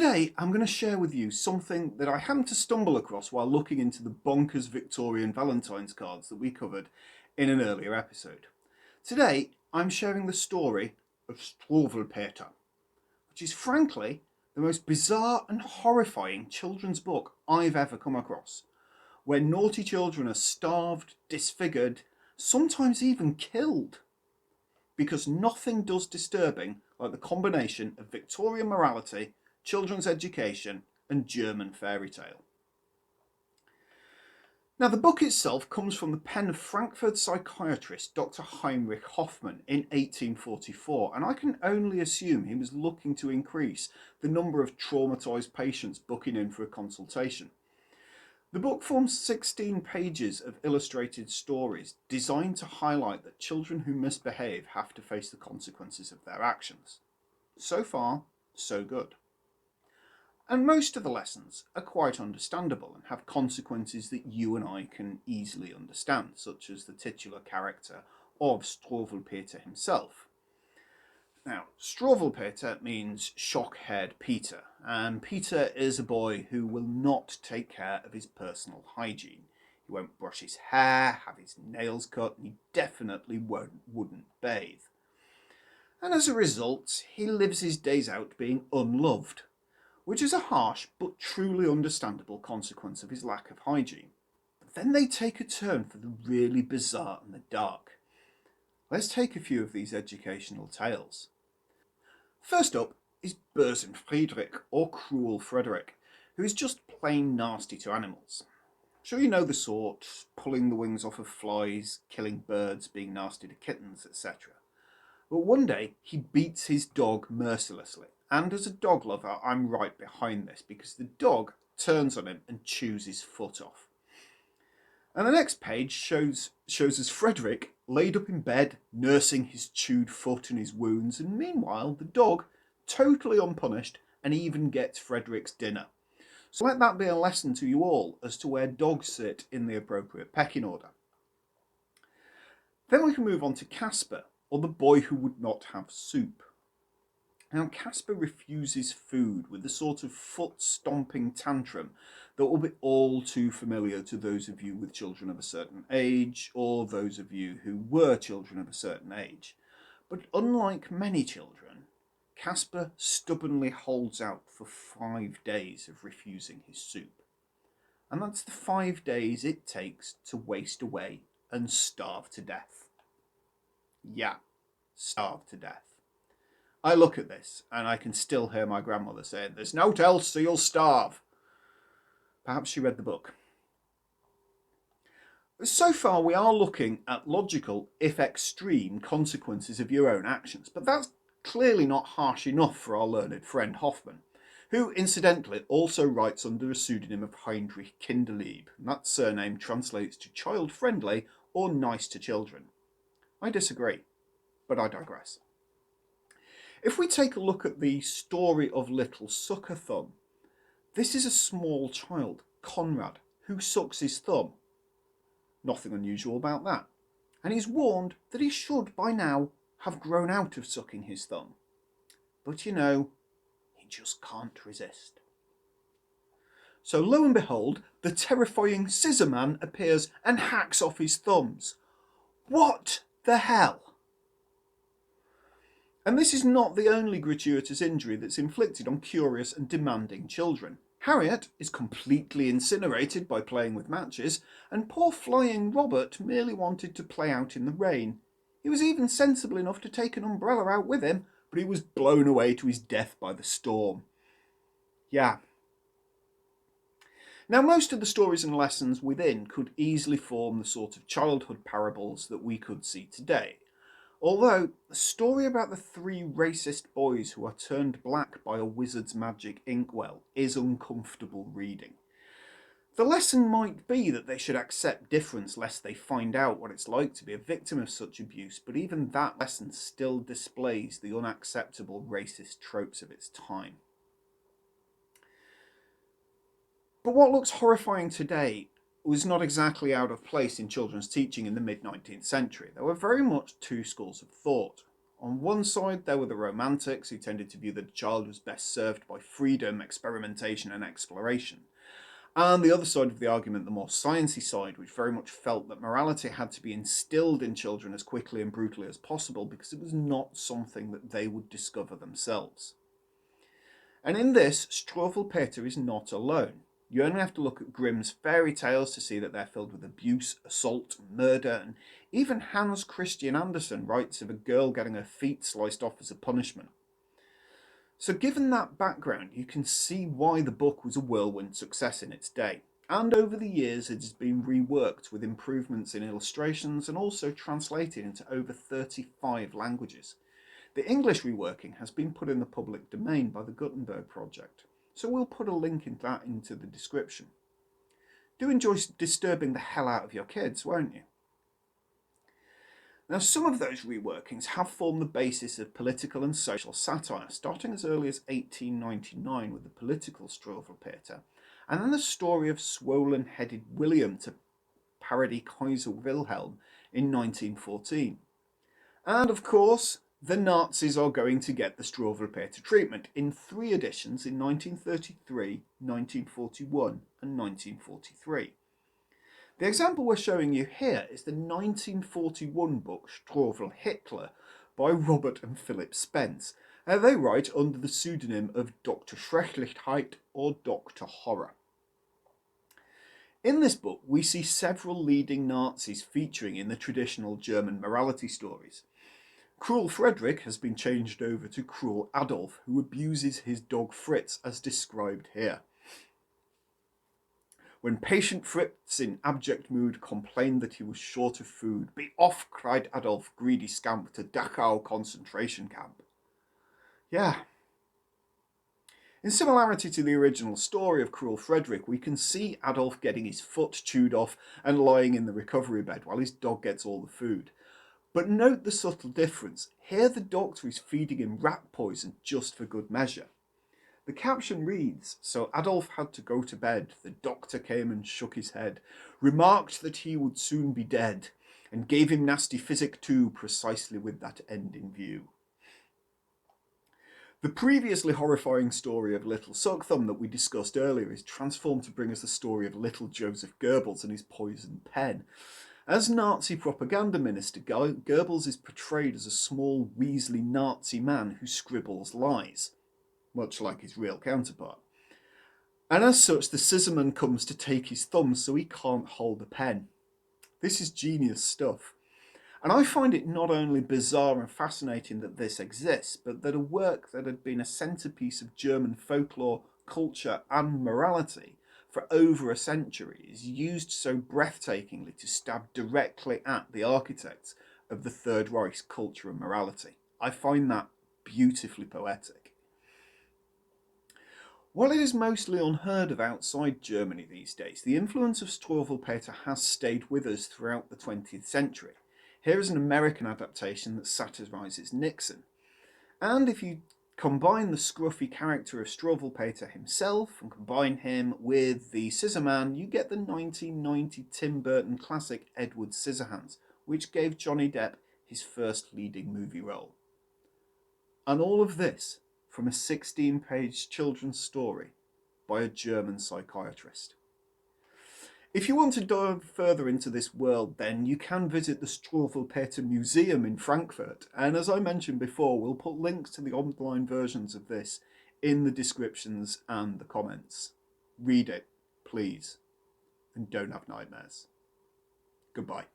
Today I'm going to share with you something that I happened to stumble across while looking into the bonkers Victorian Valentine's cards that we covered in an earlier episode. Today I'm sharing the story of Struwwelpeter, which is frankly the most bizarre and horrifying children's book I've ever come across, where naughty children are starved, disfigured, sometimes even killed. Because nothing does disturbing like the combination of Victorian morality, children's education, and German fairy tale. Now, the book itself comes from the pen of Frankfurt psychiatrist Dr. Heinrich Hoffmann in 1844, and I can only assume he was looking to increase the number of traumatised patients booking in for a consultation. The book forms 16 pages of illustrated stories designed to highlight that children who misbehave have to face the consequences of their actions. So far, so good. And most of the lessons are quite understandable and have consequences that you and I can easily understand, such as the titular character of Struwwelpeter himself. Now, Struwwelpeter means shock-haired Peter, and Peter is a boy who will not take care of his personal hygiene. He won't brush his hair, have his nails cut, and he definitely wouldn't bathe. And as a result, he lives his days out being unloved, which is a harsh but truly understandable consequence of his lack of hygiene. But then they take a turn for the really bizarre and the dark. Let's take a few of these educational tales. First up is Bösen Friedrich, or Cruel Frederick, who is just plain nasty to animals. Sure, you know the sort, pulling the wings off of flies, killing birds, being nasty to kittens, etc. But one day he beats his dog mercilessly, and as a dog lover I'm right behind this because the dog turns on him and chews his foot off. And the next page shows us Frederick laid up in bed, nursing his chewed foot and his wounds, and meanwhile the dog, totally unpunished, and even gets Frederick's dinner. So let that be a lesson to you all as to where dogs sit in the appropriate pecking order. Then we can move on to Casper, or the boy who would not have soup. Now, Casper refuses food with the sort of foot-stomping tantrum that will be all too familiar to those of you with children of a certain age, or those of you who were children of a certain age. But unlike many children, Casper stubbornly holds out for 5 days of refusing his soup. And that's the 5 days it takes to waste away and starve to death. Yeah, starve to death. I look at this and I can still hear my grandmother saying, "There's nought else, so you'll starve." Perhaps she read the book. So far we are looking at logical, if extreme, consequences of your own actions, but that's clearly not harsh enough for our learned friend Hoffmann, who incidentally also writes under a pseudonym of Heinrich Kinderlieb, and that surname translates to child-friendly or nice to children. I disagree, but I digress. If we take a look at the story of Little Sucker Thumb, this is a small child, Conrad, who sucks his thumb. Nothing unusual about that. And he's warned that he should by now have grown out of sucking his thumb. But you know, he just can't resist. So lo and behold, the terrifying Scissor Man appears and hacks off his thumbs. What the hell? And this is not the only gratuitous injury that's inflicted on curious and demanding children. Harriet is completely incinerated by playing with matches, and poor flying Robert merely wanted to play out in the rain. He was even sensible enough to take an umbrella out with him, but he was blown away to his death by the storm. Yeah. Now, most of the stories and lessons within could easily form the sort of childhood parables that we could see today. Although, the story about the 3 racist boys who are turned black by a wizard's magic inkwell is uncomfortable reading. The lesson might be that they should accept difference lest they find out what it's like to be a victim of such abuse, but even that lesson still displays the unacceptable racist tropes of its time. But what looks horrifying today was not exactly out of place in children's teaching in the mid-19th century. There were very much 2 schools of thought. On one side, there were the romantics, who tended to view that the child was best served by freedom, experimentation, and exploration. And the other side of the argument, the more sciencey side, which very much felt that morality had to be instilled in children as quickly and brutally as possible because it was not something that they would discover themselves. And in this, Struwwelpeter is not alone. You only have to look at Grimm's fairy tales to see that they're filled with abuse, assault, murder, and even Hans Christian Andersen writes of a girl getting her feet sliced off as a punishment. So given that background, you can see why the book was a whirlwind success in its day. And over the years, it has been reworked with improvements in illustrations and also translated into over 35 languages. The English reworking has been put in the public domain by the Gutenberg Project, so we'll put a link in that into the description. Do enjoy disturbing the hell out of your kids, won't you? Now, some of those reworkings have formed the basis of political and social satire, starting as early as 1899 with the political Struwwelpeter, and then the story of swollen-headed William to parody Kaiser Wilhelm in 1914. And of course, the Nazis are going to get the Struwwelpeter treatment in 3 editions in 1933, 1941 and 1943. The example we're showing you here is the 1941 book Struwwel Hitler by Robert and Philip Spence. They write under the pseudonym of Dr. Schrecklichkeit or Dr. Horror. In this book, we see several leading Nazis featuring in the traditional German morality stories. Cruel Frederick has been changed over to Cruel Adolf, who abuses his dog Fritz as described here. When patient Fritz in abject mood complained that he was short of food, "Be off," cried Adolf, greedy scamp, to Dachau concentration camp. Yeah. In similarity to the original story of Cruel Frederick, we can see Adolf getting his foot chewed off and lying in the recovery bed while his dog gets all the food. But note the subtle difference. Here the doctor is feeding him rat poison just for good measure. The caption reads, "So Adolf had to go to bed. The doctor came and shook his head, remarked that he would soon be dead, and gave him nasty physic too, precisely with that end in view." The previously horrifying story of Little Suckthumb that we discussed earlier is transformed to bring us the story of little Joseph Goebbels and his poisoned pen. As Nazi propaganda minister, Goebbels is portrayed as a small, weaselly Nazi man who scribbles lies, much like his real counterpart. And as such, the scissorman comes to take his thumb so he can't hold a pen. This is genius stuff. And I find it not only bizarre and fascinating that this exists, but that a work that had been a centrepiece of German folklore, culture and morality for over a century is used so breathtakingly to stab directly at the architects of the Third Reich's culture and morality. I find that beautifully poetic. While it is mostly unheard of outside Germany these days, the influence of Struwwelpeter has stayed with us throughout the 20th century. Here is an American adaptation that satirises Nixon. And if you combine the scruffy character of Struwwelpeter himself and combine him with the Scissorman, you get the 1990 Tim Burton classic Edward Scissorhands, which gave Johnny Depp his first leading movie role. And all of this from a 16-page children's story by a German psychiatrist. If you want to dive further into this world, then you can visit the Struwwelpeter Museum in Frankfurt, and as I mentioned before, we'll put links to the online versions of this in the descriptions and the comments. Read it, please, and don't have nightmares. Goodbye.